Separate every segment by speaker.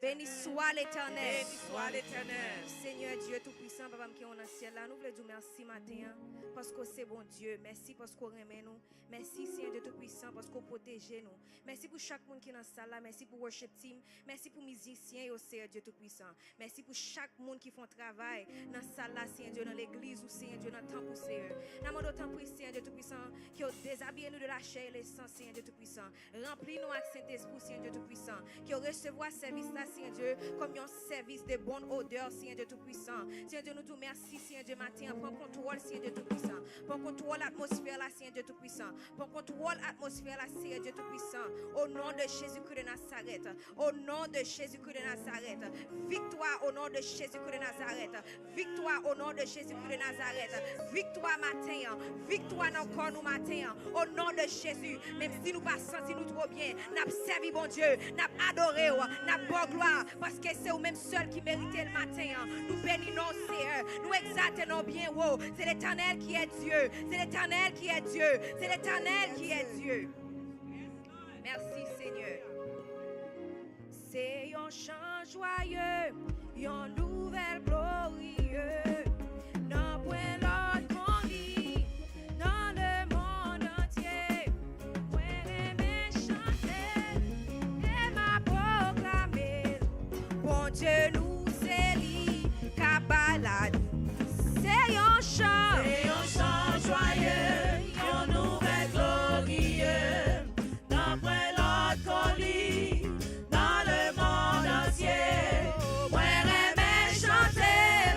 Speaker 1: Béni soit l'Éternel.
Speaker 2: Béni soit l'Éternel.
Speaker 1: Seigneur Dieu Tout-Puissant, Papa qui est dans le ciel là, nous voulons dire merci matin parce que c'est bon Dieu. Merci parce qu'on remet nous. Merci Seigneur Dieu Tout-Puissant parce qu'on protège nous. Merci pour chaque monde qui est dans la salle là. Merci pour worship team. Merci pour musiciens et Seigneur Dieu Tout-Puissant. Merci pour chaque monde qui font travail dans la salle là, Seigneur Dieu, dans l'église ou Seigneur Dieu, dans le temple Seigneur. Nous demandons autant pour Seigneur Dieu Tout-Puissant qui a déshabillé nous de la chair et le sang, Seigneur Dieu Tout-Puissant. Remplis-nous avec Saint-Esprit, Seigneur Dieu Tout-Puissant. Qui recevoir service là, Seigneur Dieu, comme un service de bonne odeur, Seigneur Dieu Tout-Puissant. Seigneur Dieu, nous te remercions, Seigneur Dieu, matin. Prends contrôle, Seigneur Dieu Tout-Puissant. Prends contrôle l'atmosphère là, Seigneur Dieu Tout-Puissant. Prends contrôle l'atmosphère là, Seigneur Dieu Tout-Puissant. Au nom de Jésus-Christ de Nazareth. Au nom de Jésus-Christ de Nazareth. Victoire au nom de Jésus-Christ de Nazareth. Victoire au nom de Jésus-Christ de Nazareth. Victoire matin. Victoire dans le corps nous matin. Au nom de Jésus. Même si nous pas senti nous trop bien, nous servi bon Dieu, nous adoré, nous bon gloire parce que c'est vous même seul qui méritait le matin. Nous bénissons Seigneur, nous exaltons bien. C'est l'Éternel qui est Dieu. C'est l'Éternel qui est Dieu. C'est l'Éternel qui est Dieu. Merci Seigneur. C'est un chant joyeux, une nouvelle glorieuse. Non point l'autre qu'on vit dans le monde entier. Moi aimer chanter et m'a proclamé. Bon Dieu nous c'est lui qu'a balade. C'est un chant joyeux, une nouvelle glorieuse. Non point l'autre qu'on lit dans le monde entier. Moi aimer chanter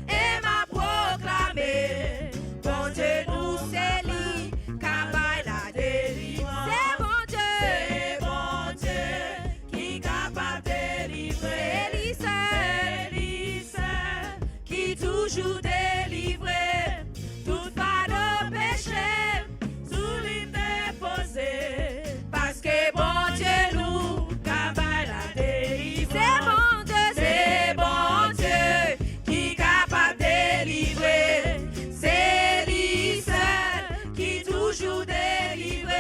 Speaker 1: et m'a proclamé. Bon Dieu nous c'est lui qu'a balade. C'est bon Dieu qui est capable de délivrer. C'est lui seul qui toujours délivre. Toute fardeau péché sous lui déposé. Parce que bon Dieu nous capable de délivrer. C'est bon Dieu qui est capable de délivrer. C'est lui seul qui toujours délivre.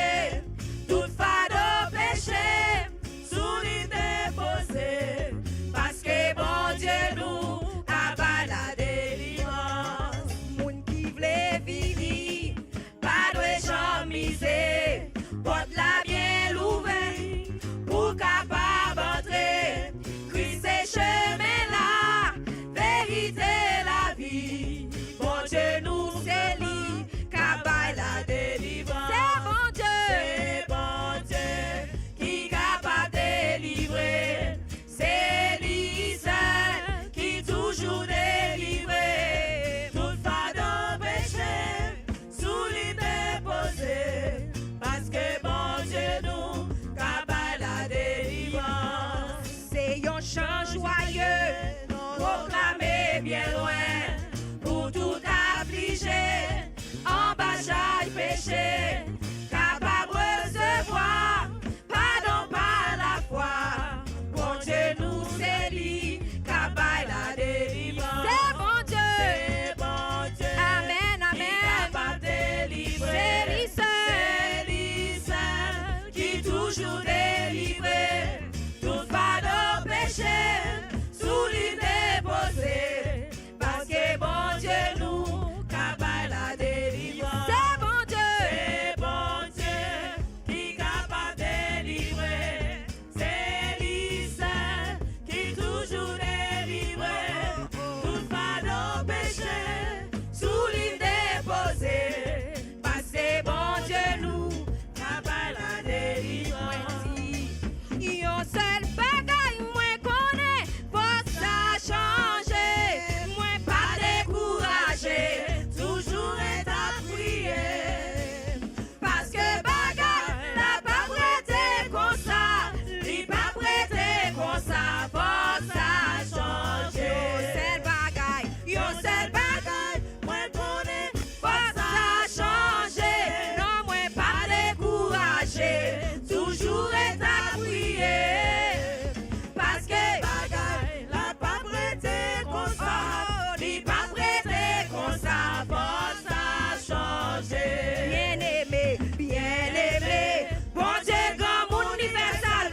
Speaker 1: Toute fardeau péché sous lui déposé. Parce que bon Dieu nous capable de délivrance. Moun qui vle vivre, pas de jambe misée. Porte la bien l'ouvert pour capable entrer. Christ est chemin là, vérité la vie. Bon Dieu nous c'est lui, capable la délivrance. C'est bon Dieu qui capable de délivrer. C'est lui seul qui toujours délivre. Toute fardeau péché sous lui déposé. Parce que bon Dieu nous capable la délivrance. C'est un chant joyeux, proclamé bien loin, pour tout affligé, en bagaille péché, capable recevoir, pardon par la foi. Bon Dieu nous c'est lui, capable la délivrance. C'est bon Dieu, amen, amen, capable de délivrer. C'est lui seul qui toujours délivre. Tout fardeau péché sous lui déposé. Parce que bon Dieu nous capable la délivrance. C'est bon Dieu qui capable de délivrer. C'est lui seul qui toujours délivre. Tout fardeau péché sous lui déposé. Parce que bon Dieu nous capable la délivrance. Yon seul bagaille moi connais, faut ça changer. Moi pas découragé, toujours est à prier. Parce que bagaille la pas prêté comme ça, li pas prêté comme ça, faut ça changer. Yon seul bagaille, moi connais, faut ça changer. Non moi pas découragé, toujours est à prier. Parce que bagaille la pas prêté comme ça, li pas prêté comme ça, faut ça changer. Bien aimé, bon Dieu grand monde universel,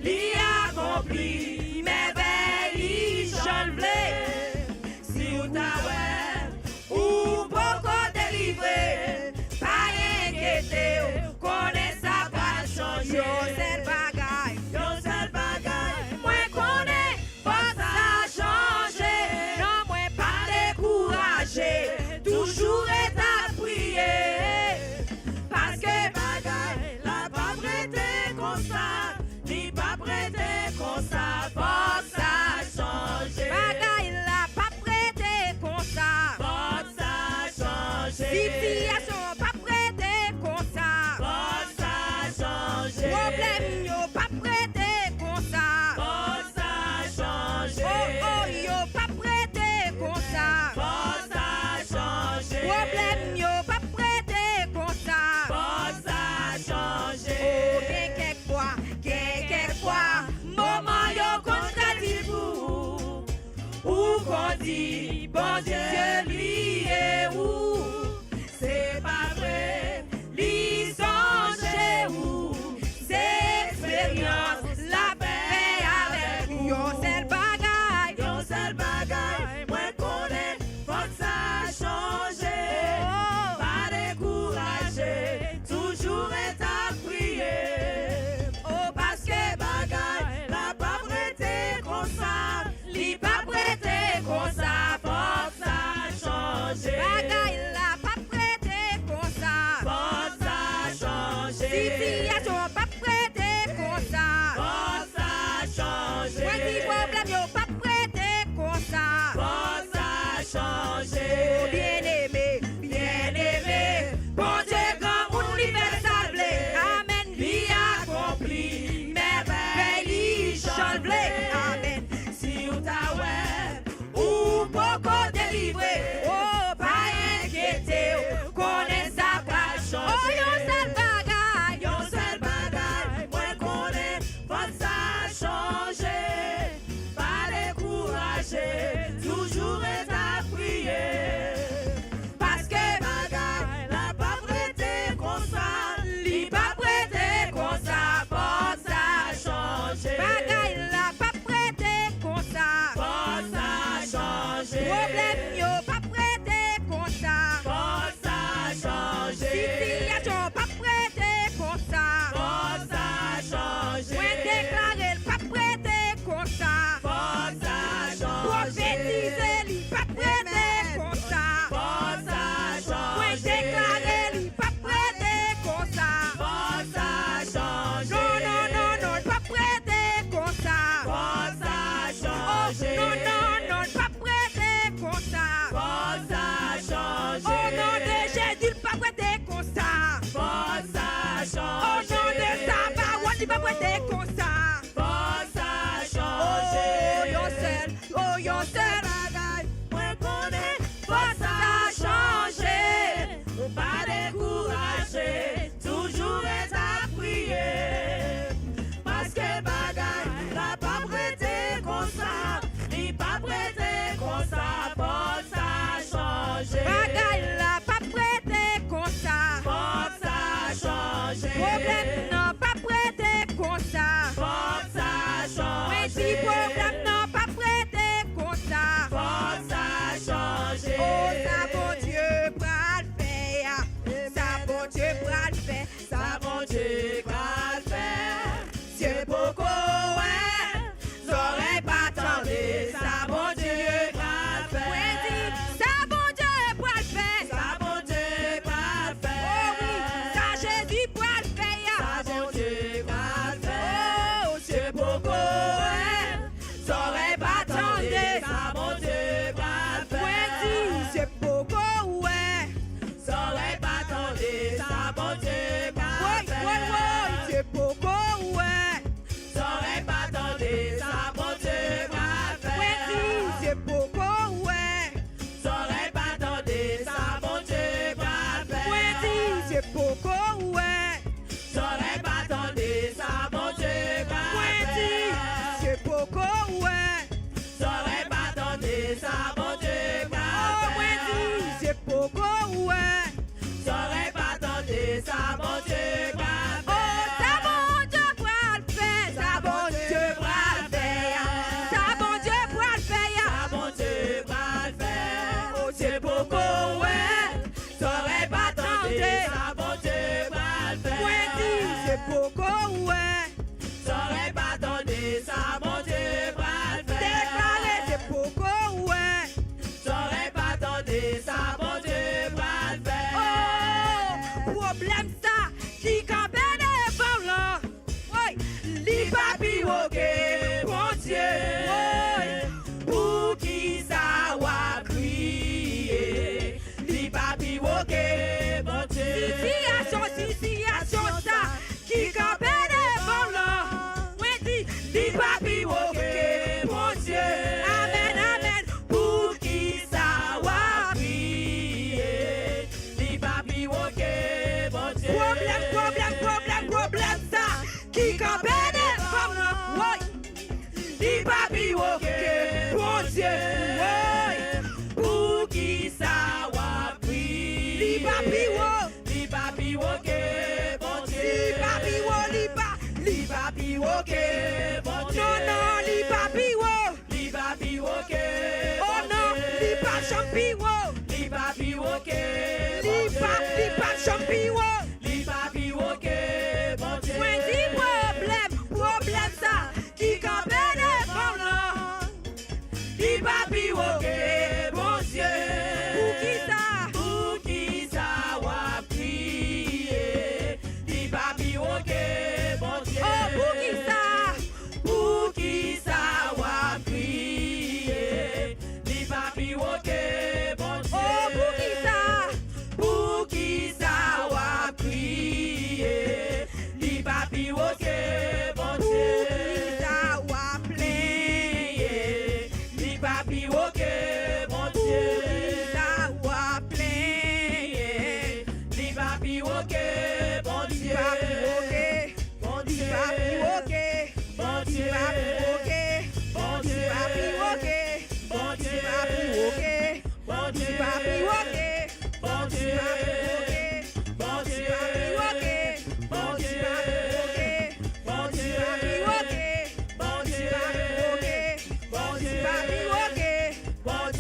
Speaker 1: li accompli.
Speaker 2: li papi woke, bon Dieu, pour qui ça wa prier, li papi woke, bon Dieu, li papi woke, bon Dieu, non non, li papi woke, oh non, li pa champi wo, li papi woke, li pa champi wo, li papi woke, bon Dieu, moi dis problème ça, qui campé devant là, li papi woke, bon Dieu, pour qui ça wa prier, li papi woke, bon Dieu, oh pour qui ça wa prier, li papi woke, bon Dieu, oh pour qui ça wa prier, li papi woke, bon Dieu, li papi woke, bon Dieu, li papi woke, bon Dieu, bon Dieu, bon Dieu, bon Dieu, bon Dieu, bon Dieu, bon Dieu, bon Dieu, bon Dieu, bon Dieu,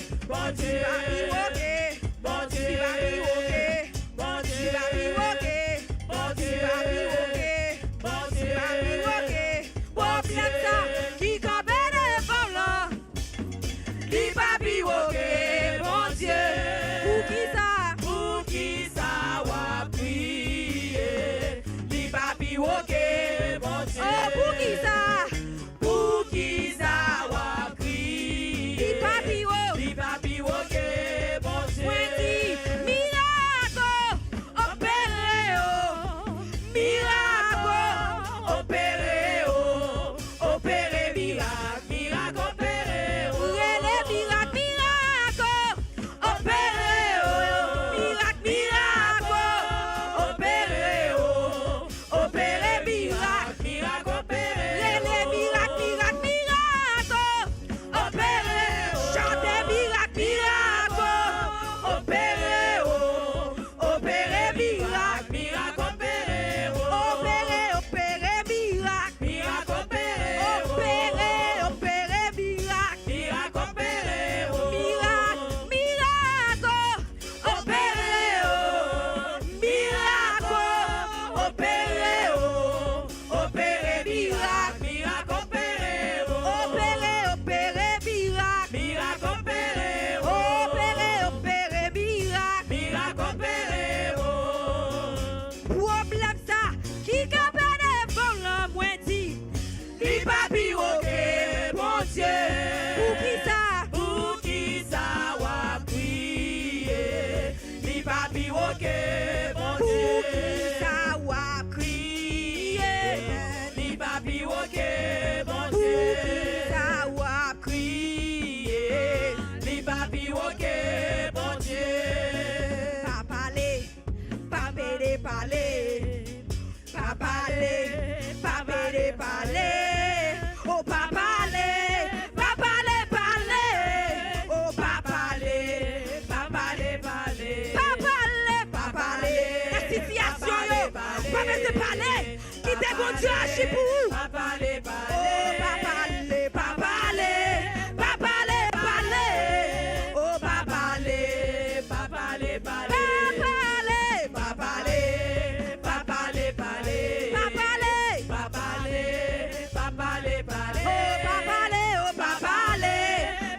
Speaker 2: bon Dieu, bon Dieu, bon Dieu, bon Dieu, bon Dieu, bon Dieu, problème ça qui campé devant là, li papi woke, bon Dieu, pour qui ça wa prier, li papi woke, bon Dieu, oh pour qui ça wa prier, li papi woke, bon Dieu, miracle opéré, miracle opéré, opéré miracle, miracle opéré,
Speaker 1: bon Dieu agit pour vous.
Speaker 2: Pas parler,
Speaker 1: Oh, pas parler, pas parler, pas parler, parler. Oh, pas parler,
Speaker 2: pas parler,
Speaker 1: pas parler,
Speaker 2: pas parler, pas parler, parler,
Speaker 1: pas parler,
Speaker 2: pas parler, pas parler, parler.
Speaker 1: oh, pas parler, oh, pas parler,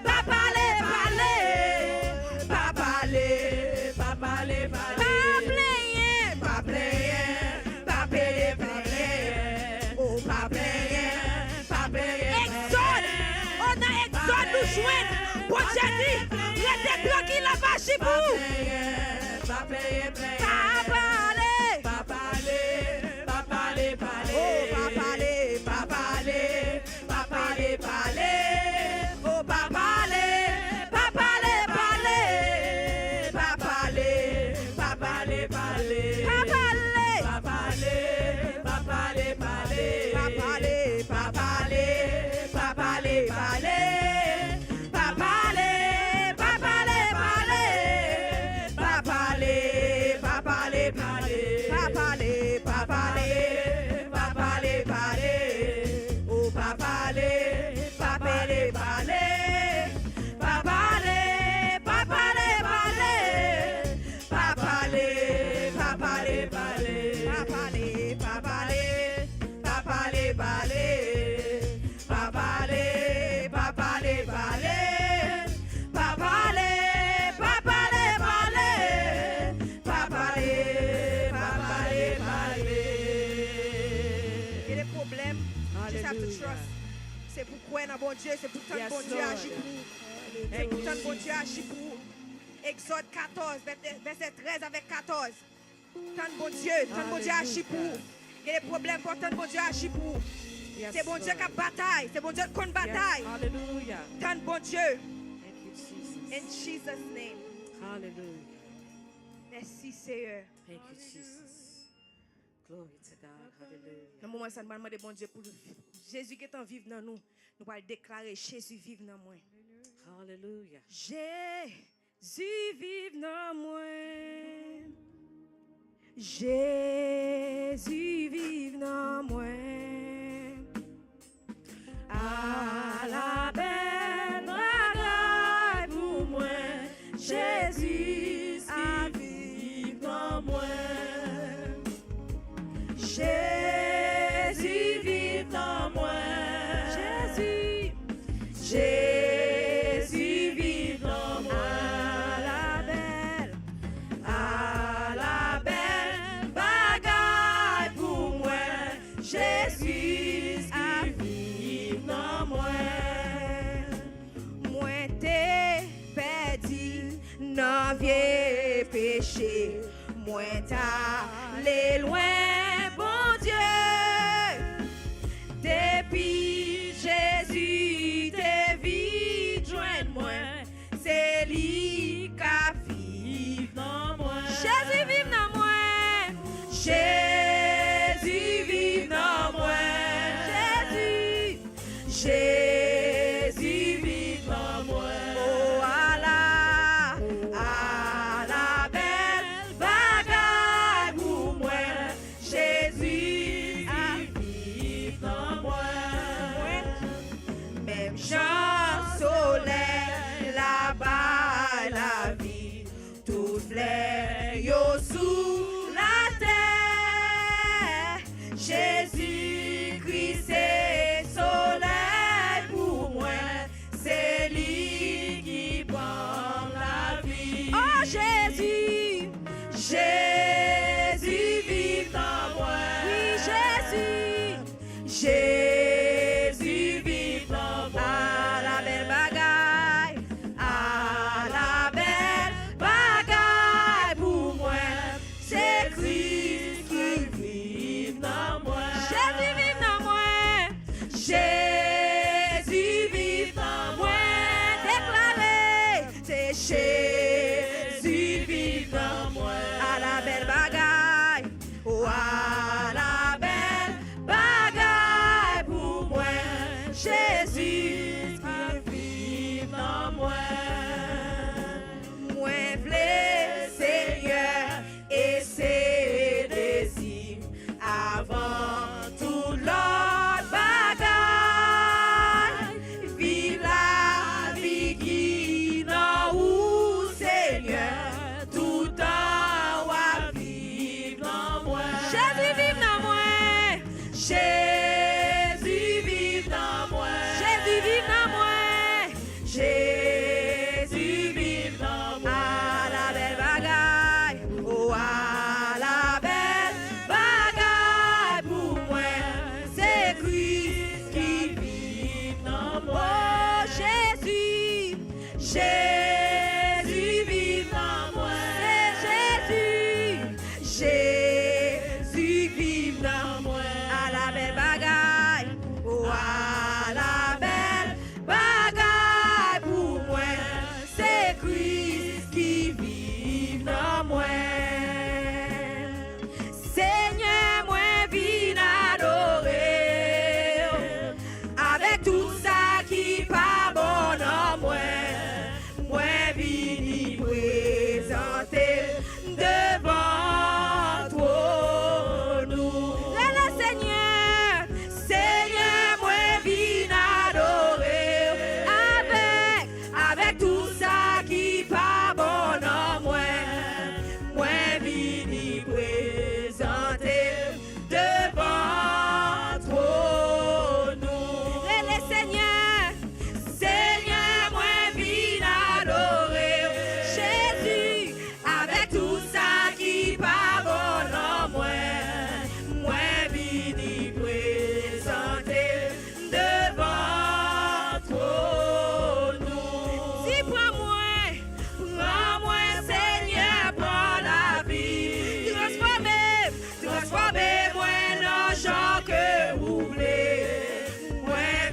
Speaker 1: pas parler, parler,
Speaker 2: pas parler, pas parler, parler.
Speaker 1: pas plaigner,
Speaker 2: Pas payer, oh, pas payer, pas payer.
Speaker 1: Exode, on a Exode nous joindre. Bon Dieu dit, restez tranquille là-bas chez vous.
Speaker 2: Pas payer,
Speaker 1: Pas parler,
Speaker 2: pas parler, pas parler, parler.
Speaker 1: oh, pas parler,
Speaker 2: Pas parler, pas parler, parler.
Speaker 1: oh, pas parler, pas parler, parler,
Speaker 2: Pas parler, pas parler, parler.
Speaker 1: pas parler,
Speaker 2: Pas parler, pas parler, parler.
Speaker 1: pas parler,
Speaker 2: Pas parler,
Speaker 1: C'est pour croire dans bon Dieu, c'est pour tant
Speaker 2: Yes,
Speaker 1: bon Dieu
Speaker 2: Lord.
Speaker 1: agir pour vous. C'est
Speaker 2: Thank
Speaker 1: pour
Speaker 2: you,
Speaker 1: tant bon
Speaker 2: Jesus.
Speaker 1: Dieu agir pour vous. Exode 14, verset 13 avec 14. Tant bon Dieu agit pour vous. Il y a des problèmes pour tant bon Dieu agit pour vous.
Speaker 2: Yes,
Speaker 1: C'est bon Dieu
Speaker 2: Lord.
Speaker 1: qui a bataille. C'est bon Dieu qui a
Speaker 2: Yes,
Speaker 1: bataille.
Speaker 2: hallelujah.
Speaker 1: Tant bon Dieu.
Speaker 2: Thank you, Jesus.
Speaker 1: In Jesus' name.
Speaker 2: Hallelujah.
Speaker 1: Merci Seigneur.
Speaker 2: Thank you, Jesus. Glory to God. Hallelujah.
Speaker 1: Dans le moment où ça demande de bon Dieu pour Jésus qui est en vivre dans nous, nous allons déclarer Jésus vive dans moi.
Speaker 2: Hallelujah.
Speaker 1: Jésus vive dans moi. Jésus vive dans moi. À la belle bagaille pour moi. Jésus a vive dans moi. Jésus vive dans moi. Jésus vive dans moi. À la belle bagaille pour moi. Jésus a vive dans moi. Moi t'ai perdu dans vieux péché. Moi t'allé loin, bon Dieu. Depuis Jésus te vite joindre-moi, c'est lui qui vive dans moi. Jésus vive dans moi. Jésus vive dans moi. Jésus vive dans moi. Oh, à la belle bagaille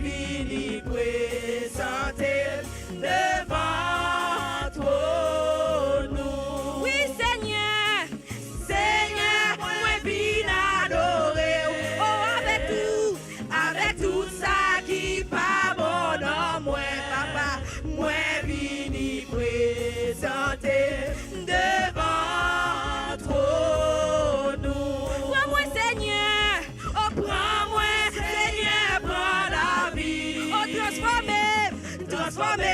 Speaker 2: vini présenter devant toi nous.
Speaker 1: Oui, Seigneur.
Speaker 2: Seigneur, moi vini adorer.
Speaker 1: Oh,
Speaker 2: Avec tout ça qui pas bon en moi, papa, moi vini présenter devant toi nous.
Speaker 1: prends-moi, Seigneur. Oh,
Speaker 2: Prends-moi, Seigneur, prends la vie.
Speaker 1: oh, transformez.
Speaker 2: Transformez